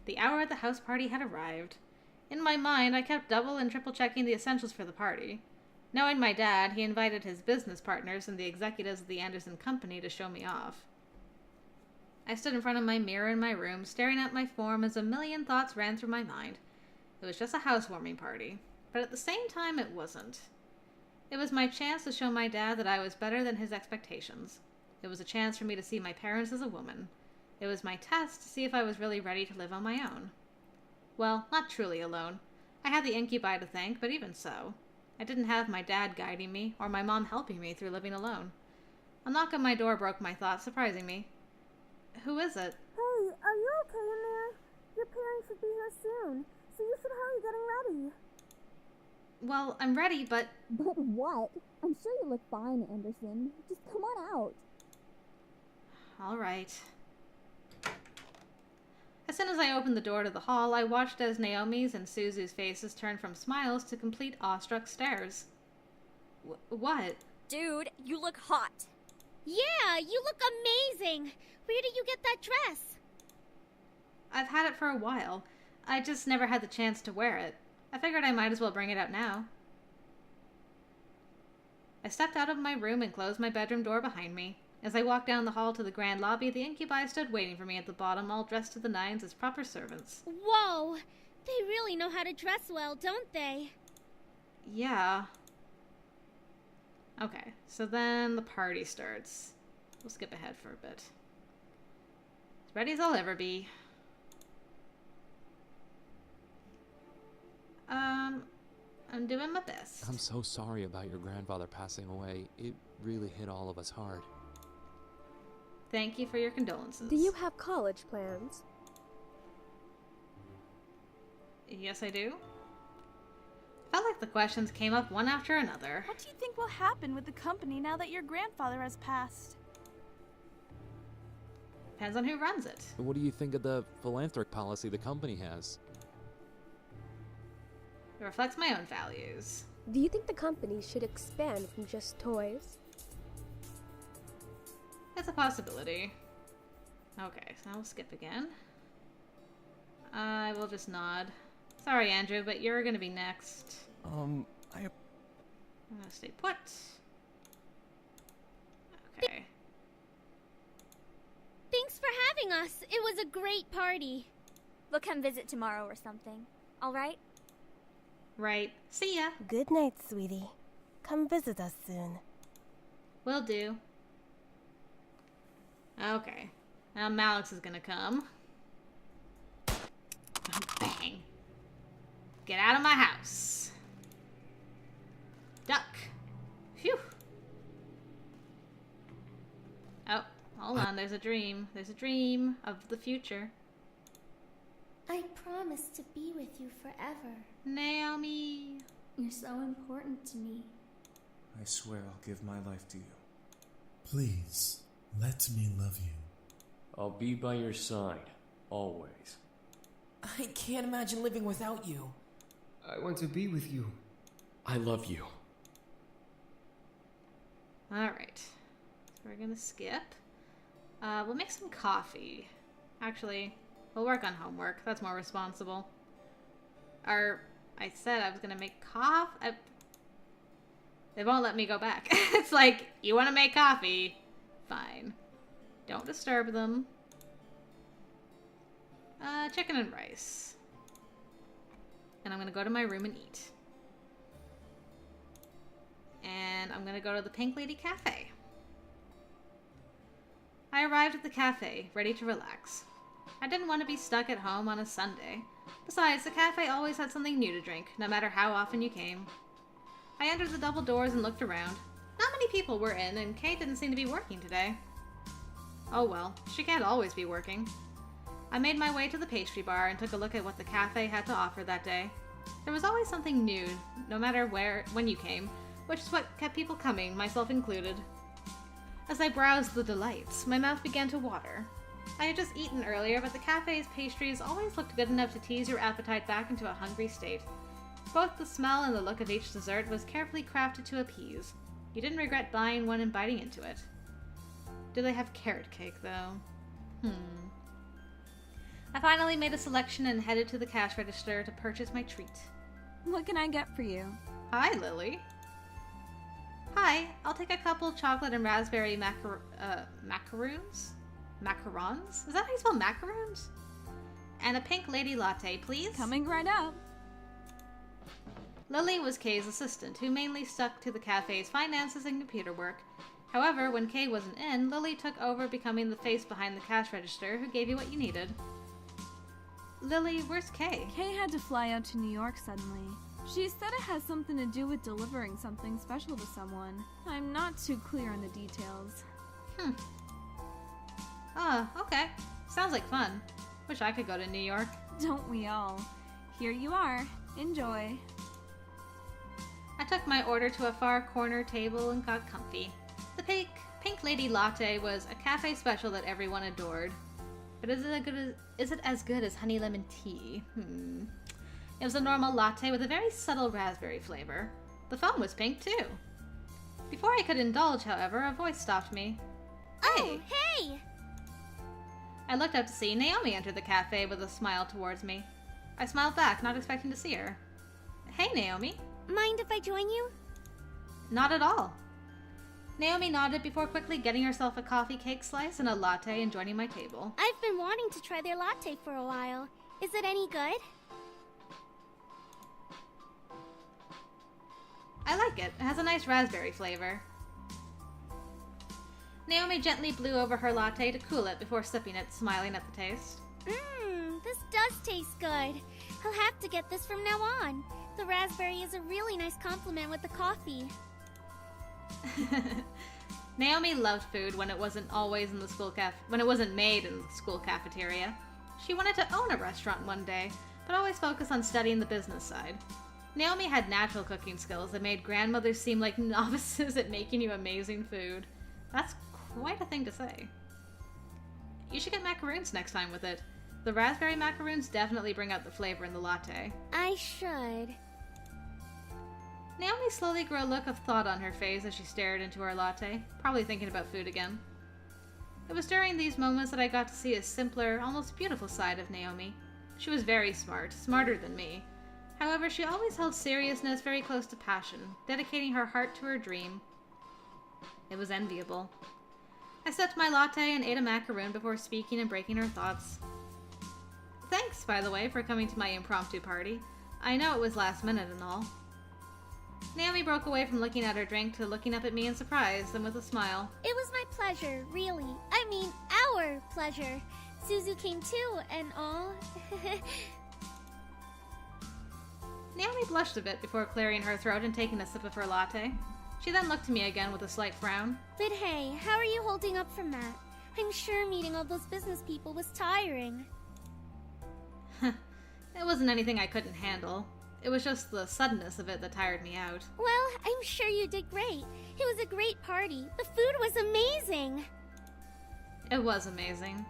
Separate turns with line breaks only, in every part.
The hour at the house party had arrived. In my mind, I kept double and triple checking the essentials for the party. Knowing my dad, he invited his business partners and the executives of the Anderson Company to show me off. I stood in front of my mirror in my room, staring at my form as a million thoughts ran through my mind. It was just a housewarming party, but at the same time it wasn't. It was my chance to show my dad that I was better than his expectations. It was a chance for me to see my parents as a woman. It was my test to see if I was really ready to live on my own. Well, not truly alone. I had the incubi to thank, but even so. I didn't have my dad guiding me, or my mom helping me through living alone. A knock on my door broke my thoughts, surprising me. Who is it?
Hey, are you okay in there? Your parents should be here soon, so you should hurry getting ready.
Well, I'm ready, but...
But what? I'm sure you look fine, Anderson. Just come on out.
All right. As soon as I opened the door to the hall, I watched as Naomi's and Suzu's faces turned from smiles to complete awestruck stares. What?
Dude, you look hot.
Yeah, you look amazing. Where did you get that dress?
I've had it for a while. I just never had the chance to wear it. I figured I might as well bring it out now. I stepped out of my room and closed my bedroom door behind me. As I walked down the hall to the grand lobby, the incubi stood waiting for me at the bottom, all dressed to the nines as proper servants.
Whoa! They really know how to dress well, don't they?
Yeah. Okay, so then the party starts. We'll skip ahead for a bit. As ready as I'll ever be. I'm doing my best.
I'm so sorry about your grandfather passing away. It really hit all of us hard.
Thank you for your condolences.
Do you have college plans?
Yes, I do. Felt like the questions came up one after another.
What do you think will happen with the company now that your grandfather has passed?
Depends on who runs it.
What do you think of the philanthropic policy the company has?
It reflects my own values.
Do you think the company should expand from just toys?
It's a possibility. Okay, so I'll skip again. I will just nod. Sorry, Andrew, but you're gonna be next. I'm gonna stay put. Okay.
Thanks for having us. It was a great party.
We'll come visit tomorrow or something. All right?
Right. See ya.
Good night, sweetie. Come visit us soon.
Will do. Okay. Now Malix is gonna come. Bang. Get out of my house. Duck. Phew. Oh, hold on. There's a dream. There's a dream of the future.
I promise to be with you forever.
Naomi.
You're so important to me.
I swear I'll give my life to you.
Please, let me love you.
I'll be by your side, always.
I can't imagine living without you.
I want to be with you. I love you.
Alright. So we're gonna skip. We'll make some coffee. Actually, we'll work on homework. That's more responsible. I said I was gonna make coffee. They won't let me go back. It's like, you want to make coffee? Fine. Don't disturb them. Chicken and rice. And I'm gonna go to my room and eat. And I'm gonna go to the Pink Lady Cafe. I arrived at the cafe, ready to relax. I didn't want to be stuck at home on a Sunday. Besides, the cafe always had something new to drink, no matter how often you came. I entered the double doors and looked around. Not many people were in, and Kate didn't seem to be working today. Oh well, she can't always be working. I made my way to the pastry bar and took a look at what the cafe had to offer that day. There was always something new, no matter when you came, which is what kept people coming, myself included. As I browsed the delights, my mouth began to water. I had just eaten earlier, but the cafe's pastries always looked good enough to tease your appetite back into a hungry state. Both the smell and the look of each dessert was carefully crafted to appease. You didn't regret buying one and biting into it. Do they have carrot cake, though? I finally made a selection and headed to the cash register to purchase my treat.
What can I get for you?
Hi, Lily. Hi, I'll take a couple chocolate and raspberry macaroons? Macarons? Is that how you spell macaroons? And a pink lady latte, please.
Coming right up.
Lily was Kay's assistant, who mainly stuck to the cafe's finances and computer work. However, when Kay wasn't in, Lily took over, becoming the face behind the cash register who gave you what you needed. Lily, where's Kay?
Kay had to fly out to New York suddenly. She said it has something to do with delivering something special to someone. I'm not too clear on the details.
Oh, okay. Sounds like fun. Wish I could go to New York.
Don't we all? Here you are. Enjoy.
I took my order to a far corner table and got comfy. The pink lady latte was a cafe special that everyone adored. But is it as good as honey lemon tea? It was a normal latte with a very subtle raspberry flavor. The foam was pink too. Before I could indulge, however, a voice stopped me.
Oh, hey!
I looked up to see Naomi enter the cafe with a smile towards me. I smiled back, not expecting to see her. Hey, Naomi.
Mind if I join you?
Not at all. Naomi nodded before quickly getting herself a coffee cake slice and a latte and joining my table.
I've been wanting to try their latte for a while. Is it any good?
I like it. It has a nice raspberry flavor. Naomi gently blew over her latte to cool it before sipping it, smiling at the taste.
This does taste good. I'll have to get this from now on. The raspberry is a really nice compliment with the coffee.
Naomi loved food when it wasn't always in the when it wasn't made in the school cafeteria. She wanted to own a restaurant one day, but always focused on studying the business side. Naomi had natural cooking skills that made grandmothers seem like novices at making you amazing food. That's quite a thing to say. You should get macaroons next time with it. The raspberry macaroons definitely bring out the flavor in the latte.
I should.
Naomi slowly grew a look of thought on her face as she stared into her latte, probably thinking about food again. It was during these moments that I got to see a simpler, almost beautiful side of Naomi. She was very smart, smarter than me. However, she always held seriousness very close to passion, dedicating her heart to her dream. It was enviable. I sipped my latte and ate a macaroon before speaking and breaking her thoughts. Thanks, by the way, for coming to my impromptu party. I know it was last minute and all. Naomi broke away from looking at her drink to looking up at me in surprise and with a smile.
It was my pleasure, really. I mean, our pleasure. Suzu came too, and all.
Naomi blushed a bit before clearing her throat and taking a sip of her latte. She then looked to me again with a slight frown.
But hey, how are you holding up from that? I'm sure meeting all those business people was tiring.
It wasn't anything I couldn't handle. It was just the suddenness of it that tired me out.
Well, I'm sure you did great. It was a great party. The food was amazing.
It was amazing.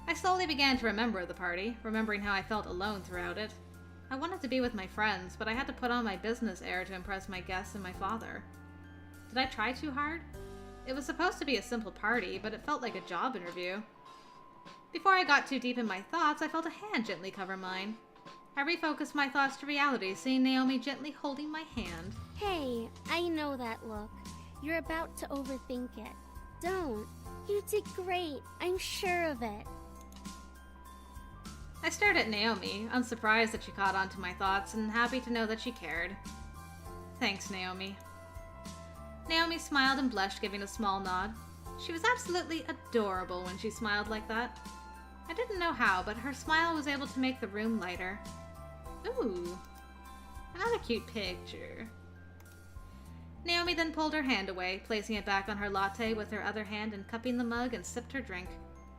I slowly began to remember the party, remembering how I felt alone throughout it. I wanted to be with my friends, but I had to put on my business air to impress my guests and my father. Did I try too hard? It was supposed to be a simple party, but it felt like a job interview. Before I got too deep in my thoughts, I felt a hand gently cover mine. I refocused my thoughts to reality, seeing Naomi gently holding my hand.
Hey, I know that look. You're about to overthink it. Don't. You did great. I'm sure of it.
I stared at Naomi, unsurprised that she caught on to my thoughts and happy to know that she cared. Thanks, Naomi. Naomi smiled and blushed, giving a small nod. She was absolutely adorable when she smiled like that. I didn't know how, but her smile was able to make the room lighter. Ooh, another cute picture. Naomi then pulled her hand away, placing it back on her latte with her other hand and cupping the mug and sipped her drink.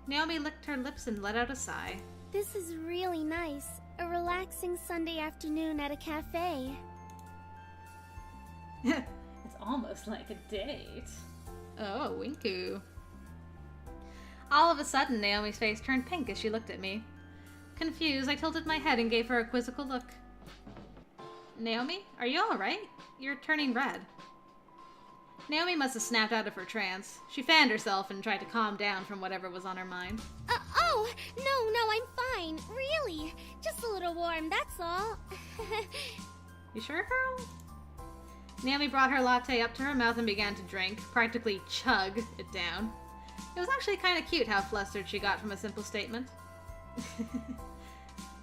Naomi licked her lips and let out a sigh.
This is really nice. A relaxing Sunday afternoon at a cafe.
It's almost like a date. Oh, winku. All of a sudden, Naomi's face turned pink as she looked at me. Confused, I tilted my head and gave her a quizzical look. Naomi, are you alright? You're turning red. Naomi must have snapped out of her trance. She fanned herself and tried to calm down from whatever was on her mind.
Oh, no, I'm little warm, that's all.
You sure, girl? Naomi brought her latte up to her mouth and began to drink, practically chug it down. It was actually kind of cute how flustered she got from a simple statement.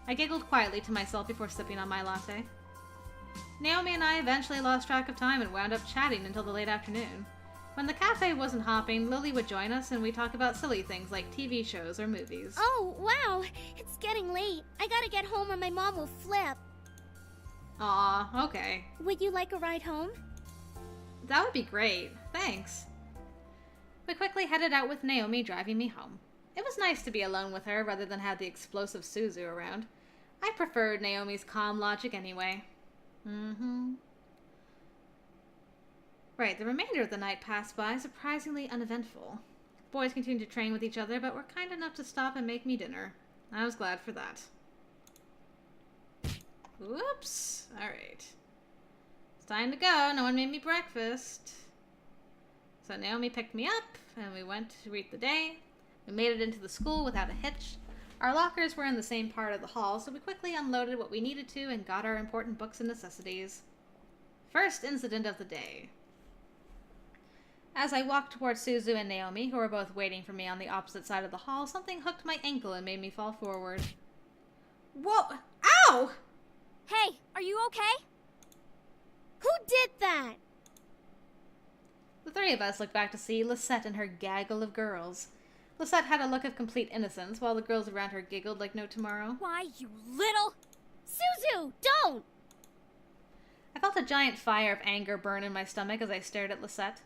I giggled quietly to myself before sipping on my latte. Naomi and I eventually lost track of time and wound up chatting until the late afternoon. When the cafe wasn't hopping, Lily would join us and we'd talk about silly things like TV shows or movies.
Oh, wow. It's getting late. I gotta get home or my mom will flip.
Aw, okay.
Would you like a ride home?
That would be great. Thanks. We quickly headed out with Naomi driving me home. It was nice to be alone with her rather than have the explosive Suzu around. I preferred Naomi's calm logic anyway. Right, the remainder of the night passed by surprisingly uneventful. The boys continued to train with each other, but were kind enough to stop and make me dinner. I was glad for that. Whoops. Alright. It's time to go. No one made me breakfast. So Naomi picked me up, and we went to greet the day. We made it into the school without a hitch. Our lockers were in the same part of the hall, so we quickly unloaded what we needed to and got our important books and necessities. First incident of the day. As I walked towards Suzu and Naomi, who were both waiting for me on the opposite side of the hall, something hooked my ankle and made me fall forward. Whoa! Ow!
Hey, are you okay?
Who did that?
The three of us looked back to see Lisette and her gaggle of girls. Lisette had a look of complete innocence, while the girls around her giggled like no tomorrow.
Why, you little...
Suzu, don't!
I felt a giant fire of anger burn in my stomach as I stared at Lisette.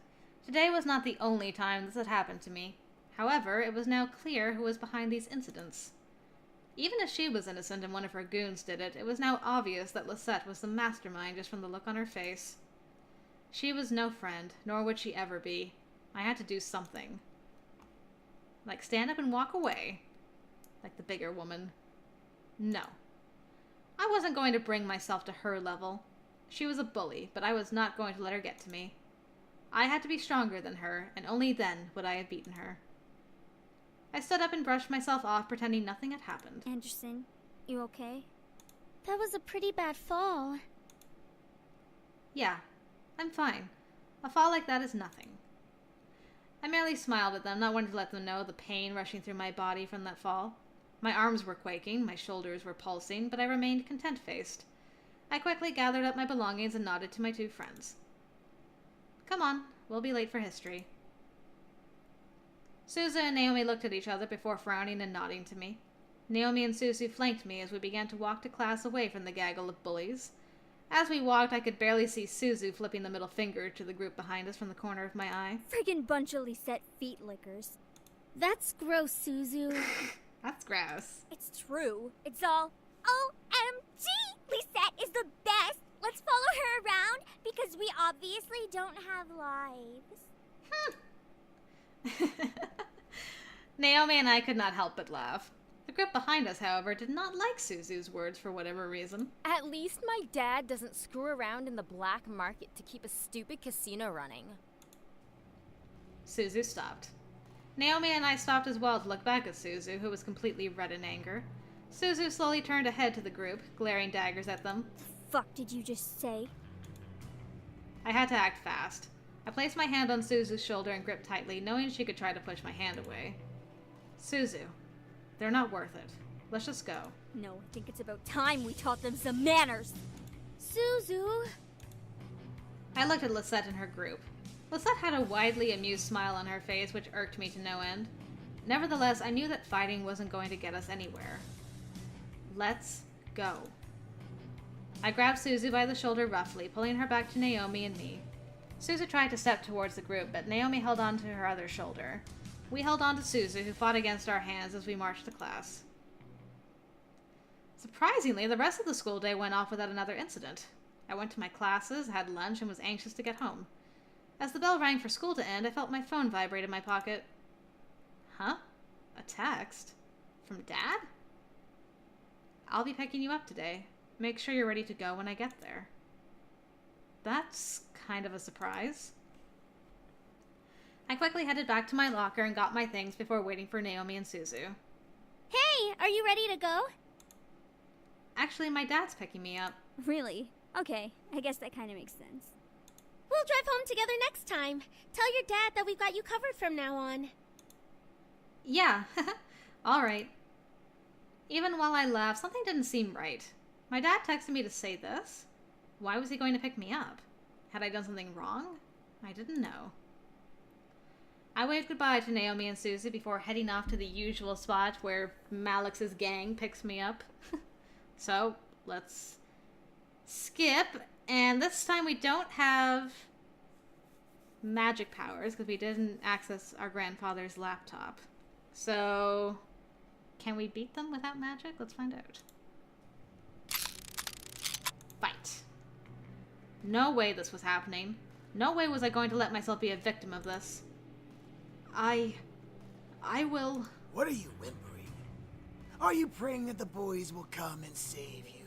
Today was not the only time this had happened to me. However, it was now clear who was behind these incidents. Even if she was innocent and one of her goons did it, it was now obvious that Lisette was the mastermind just from the look on her face. She was no friend, nor would she ever be. I had to do something. Like stand up and walk away. Like the bigger woman. No. I wasn't going to bring myself to her level. She was a bully, but I was not going to let her get to me. I had to be stronger than her, and only then would I have beaten her. I stood up and brushed myself off, pretending nothing had happened.
Anderson, you okay?
That was a pretty bad fall.
Yeah, I'm fine. A fall like that is nothing. I merely smiled at them, not wanting to let them know the pain rushing through my body from that fall. My arms were quaking, my shoulders were pulsing, but I remained content-faced. I quickly gathered up my belongings and nodded to my two friends. Come on, we'll be late for history. Suzu and Naomi looked at each other before frowning and nodding to me. Naomi and Suzu flanked me as we began to walk to class away from the gaggle of bullies. As we walked, I could barely see Suzu flipping the middle finger to the group behind us from the corner of my eye.
Friggin' bunch of Lisette feet lickers.
That's gross, Suzu.
That's gross.
It's true. It's all OMG! Lisette is the best! Let's follow her around because we obviously don't have lives.
Naomi and I could not help but laugh. The group behind us, however, did not like Suzu's words for whatever reason.
At least my dad doesn't screw around in the black market to keep a stupid casino running.
Suzu stopped. Naomi and I stopped as well to look back at Suzu, who was completely red in anger. Suzu slowly turned to head to the group, glaring daggers at them.
The fuck did you just say?
I had to act fast. I placed my hand on Suzu's shoulder and gripped tightly, knowing she could try to push my hand away. Suzu, they're not worth it. Let's just go.
No, I think it's about time we taught them some manners.
Suzu.
I looked at Lisette and her group. Lisette had a widely amused smile on her face, which irked me to no end. Nevertheless, I knew that fighting wasn't going to get us anywhere. Let's go. I grabbed Suzu by the shoulder roughly, pulling her back to Naomi and me. Suzu tried to step towards the group, but Naomi held on to her other shoulder. We held on to Suzu, who fought against our hands as we marched to class. Surprisingly, the rest of the school day went off without another incident. I went to my classes, had lunch, and was anxious to get home. As the bell rang for school to end, I felt my phone vibrate in my pocket. Huh? A text? From Dad? I'll be picking you up today. Make sure you're ready to go when I get there. That's kind of a surprise. I quickly headed back to my locker and got my things before waiting for Naomi and Suzu.
Hey, are you ready to go?
Actually, my dad's picking me up.
Really? Okay, I guess that kind of makes sense.
We'll drive home together next time. Tell your dad that we've got you covered from now on.
Yeah, alright. Even while I laughed, something didn't seem right. My dad texted me to say this. Why was he going to pick me up? Had I done something wrong? I didn't know. I waved goodbye to Naomi and Susie before heading off to the usual spot where Malix's gang picks me up. So, let's skip. And this time we don't have magic powers because we didn't access our grandfather's laptop. So, can we beat them without magic? Let's find out. Fight. No way this was happening. No way was I going to let myself be a victim of this. I will...
What are you whimpering? Are you praying that the boys will come and save you?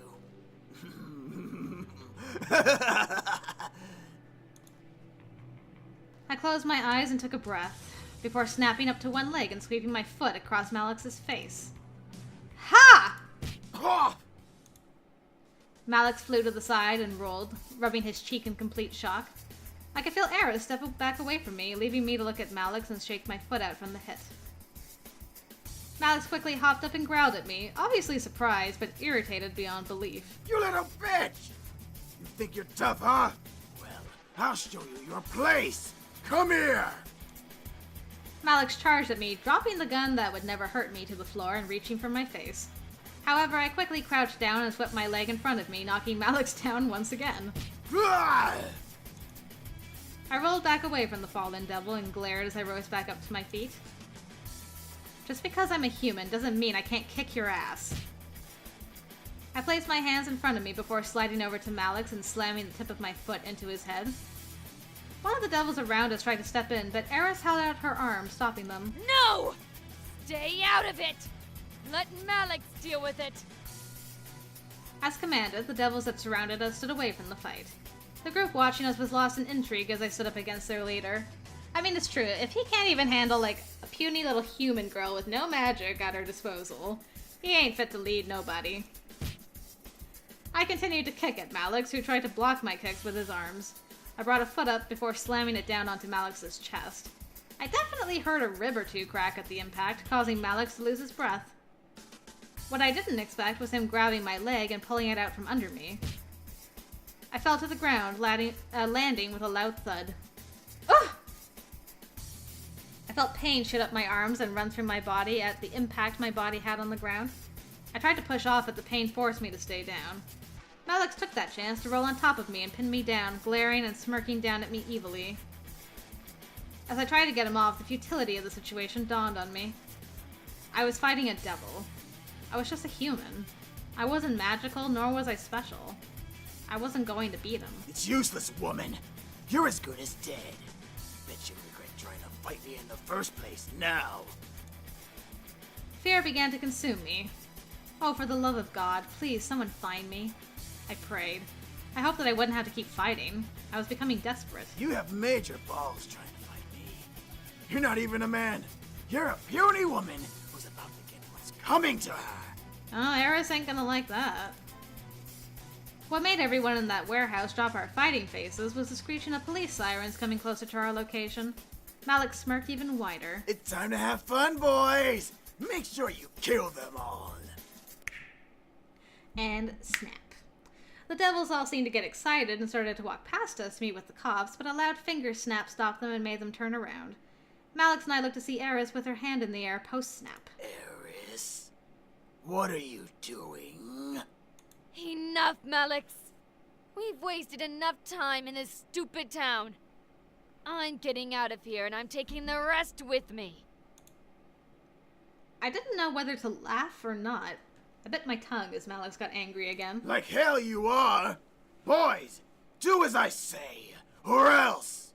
I closed my eyes and took a breath, before snapping up to one leg and sweeping my foot across Malix's face. Ha!
Oh!
Malix flew to the side and rolled, rubbing his cheek in complete shock. I could feel Eris step back away from me, leaving me to look at Malix and shake my foot out from the hit. Malix quickly hopped up and growled at me, obviously surprised, but irritated beyond belief.
You little bitch! You think you're tough, huh? Well, I'll show you your place! Come here!
Malix charged at me, dropping the gun that would never hurt me to the floor and reaching for my face. However, I quickly crouched down and swept my leg in front of me, knocking Malix down once again.
Ah!
I rolled back away from the fallen devil and glared as I rose back up to my feet. Just because I'm a human doesn't mean I can't kick your ass. I placed my hands in front of me before sliding over to Malix and slamming the tip of my foot into his head. One of the devils around us tried to step in, but Eris held out her arm, stopping them.
No! Stay out of it! Let Malix deal with it!
As commanded, the devils that surrounded us stood away from the fight. The group watching us was lost in intrigue as I stood up against their leader. I mean, it's true, if he can't even handle, like, a puny little human girl with no magic at her disposal, he ain't fit to lead nobody. I continued to kick at Malix, who tried to block my kicks with his arms. I brought a foot up before slamming it down onto Malix's chest. I definitely heard a rib or two crack at the impact, causing Malix to lose his breath. What I didn't expect was him grabbing my leg and pulling it out from under me. I fell to the ground, landing with a loud thud. Ugh! I felt pain shoot up my arms and run through my body at the impact my body had on the ground. I tried to push off, but the pain forced me to stay down. Malix took that chance to roll on top of me and pin me down, glaring and smirking down at me evilly. As I tried to get him off, the futility of the situation dawned on me. I was fighting a devil. I was just a human. I wasn't magical, nor was I special. I wasn't going to beat him.
It's useless, woman. You're as good as dead. Bet you regret trying to fight me in the first place now.
Fear began to consume me. Oh, for the love of God, please, someone find me. I prayed. I hoped that I wouldn't have to keep fighting. I was becoming desperate.
You have major balls trying to fight me. You're not even a man. You're a puny woman who's about to get what's coming to her.
Oh, Eris ain't gonna like that. What made everyone in that warehouse drop our fighting faces was the screeching of police sirens coming closer to our location. Malix smirked even wider.
It's time to have fun, boys! Make sure you kill them all.
And snap. The devils all seemed to get excited and started to walk past us to meet with the cops, but a loud finger snap stopped them and made them turn around. Malix and I looked to see Eris with her hand in the air post-snap.
Eris? What are you doing?
Enough, Malix! We've wasted enough time in this stupid town. I'm getting out of here and I'm taking the rest with me.
I didn't know whether to laugh or not. I bit my tongue as Malix got angry again.
Like hell you are! Boys, do as I say, or else!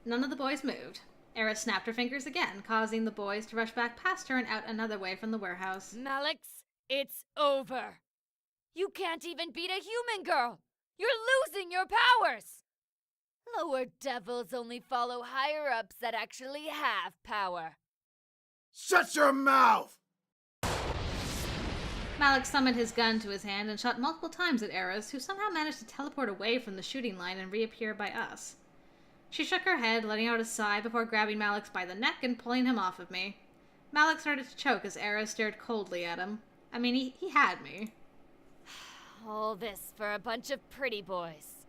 None of the boys moved. Eris snapped her fingers again, causing the boys to rush back past her and out another way from the warehouse.
Malix, it's over. You can't even beat a human girl. You're losing your powers. Lower devils only follow higher-ups that actually have power.
Shut your mouth!
Malik summoned his gun to his hand and shot multiple times at Eris, who somehow managed to teleport away from the shooting line and reappear by us. She shook her head, letting out a sigh before grabbing Malik by the neck and pulling him off of me. Malik started to choke as Eris stared coldly at him. I mean, he had me.
All this for a bunch of pretty boys.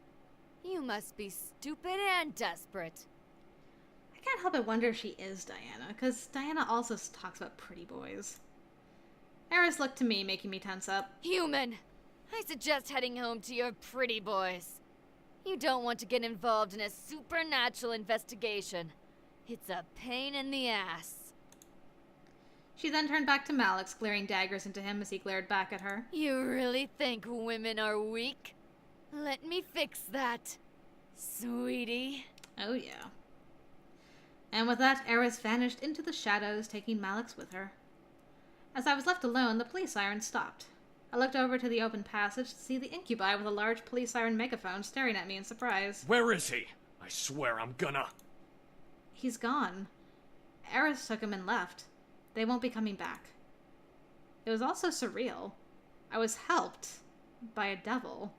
You must be stupid and desperate.
I can't help but wonder if she is Diana, because Diana also talks about pretty boys. Eris looked to me, making me tense up.
Human! I suggest heading home to your pretty boys. You don't want to get involved in a supernatural investigation. It's a pain in the ass.
She then turned back to Malik, glaring daggers into him as he glared back at her.
You really think women are weak? Let me fix that, sweetie.
Oh yeah. And with that, Eris vanished into the shadows, taking Malik's with her. As I was left alone, the police siren stopped. I looked over to the open passage to see the incubi with a large police siren megaphone staring at me in surprise.
Where is he? I swear I'm gonna...
He's gone. Eris took him and left. They won't be coming back. It was also surreal. I was helped by a devil,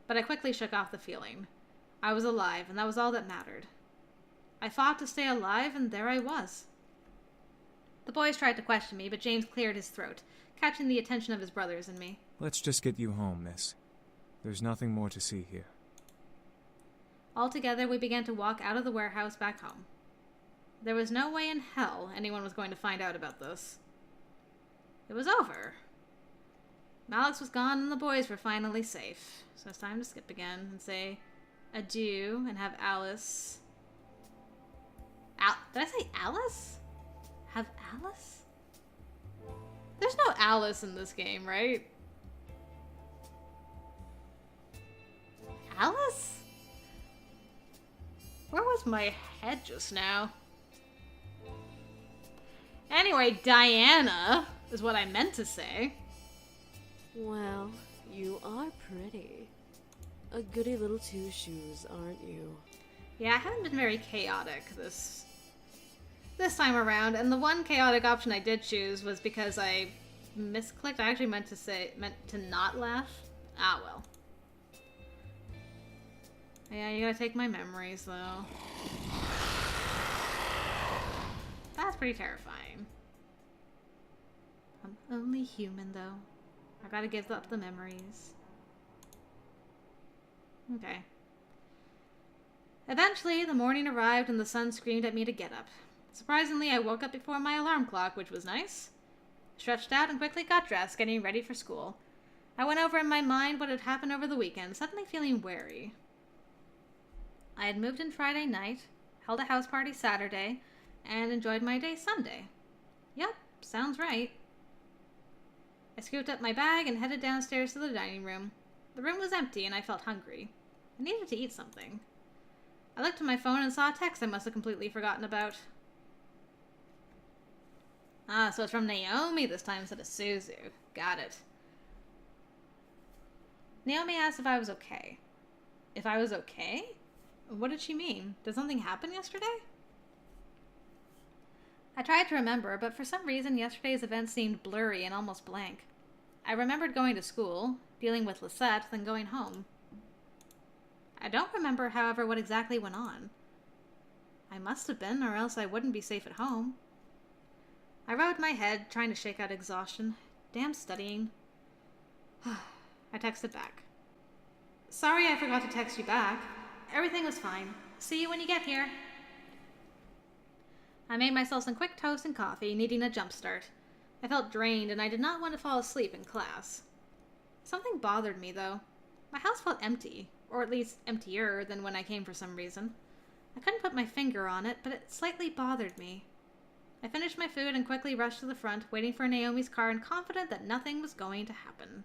but I quickly shook off the feeling. I was alive, and that was all that mattered. I fought to stay alive, and there I was. The boys tried to question me, but James cleared his throat, catching the attention of his brothers and me.
Let's just get you home, miss. There's nothing more to see here.
Altogether, we began to walk out of the warehouse back home. There was no way in hell anyone was going to find out about this. It was over. Malik's was gone and the boys were finally safe. So it's time to skip again and say adieu and have Alice... Did I say Alice? Have Alice? There's no Alice in this game, right? Alice? Where was my head just now? Anyway, Diana is what I meant to say.
Well, you are pretty. A goody little two shoes, aren't you?
Yeah, I haven't been very chaotic this time around, and the one chaotic option I did choose was because I misclicked. I actually meant to not laugh. Ah, well. Yeah, you gotta take my memories, though. That's pretty terrifying. I'm only human, though. I gotta give up the memories. Okay. Eventually, the morning arrived and the sun screamed at me to get up. Surprisingly, I woke up before my alarm clock, which was nice. Stretched out and quickly got dressed, getting ready for school. I went over in my mind what had happened over the weekend, suddenly feeling wary. I had moved in Friday night, held a house party Saturday, and enjoyed my day Sunday. Yep, sounds right. I scooped up my bag and headed downstairs to the dining room. The room was empty and I felt hungry. I needed to eat something. I looked at my phone and saw a text I must have completely forgotten about. Ah, so it's from Naomi this time instead of Suzu. Got it. Naomi asked if I was okay. If I was okay? What did she mean? Did something happen yesterday? I tried to remember, but for some reason yesterday's events seemed blurry and almost blank. I remembered going to school, dealing with Lisette, then going home. I don't remember, however, what exactly went on. I must have been, or else I wouldn't be safe at home. I rubbed my head, trying to shake out exhaustion. Damn studying. I texted back. Sorry I forgot to text you back. Everything was fine. See you when you get here. I made myself some quick toast and coffee, needing a jump start. I felt drained, and I did not want to fall asleep in class. Something bothered me, though. My house felt empty, or at least emptier than when I came for some reason. I couldn't put my finger on it, but it slightly bothered me. I finished my food and quickly rushed to the front, waiting for Naomi's car and confident that nothing was going to happen.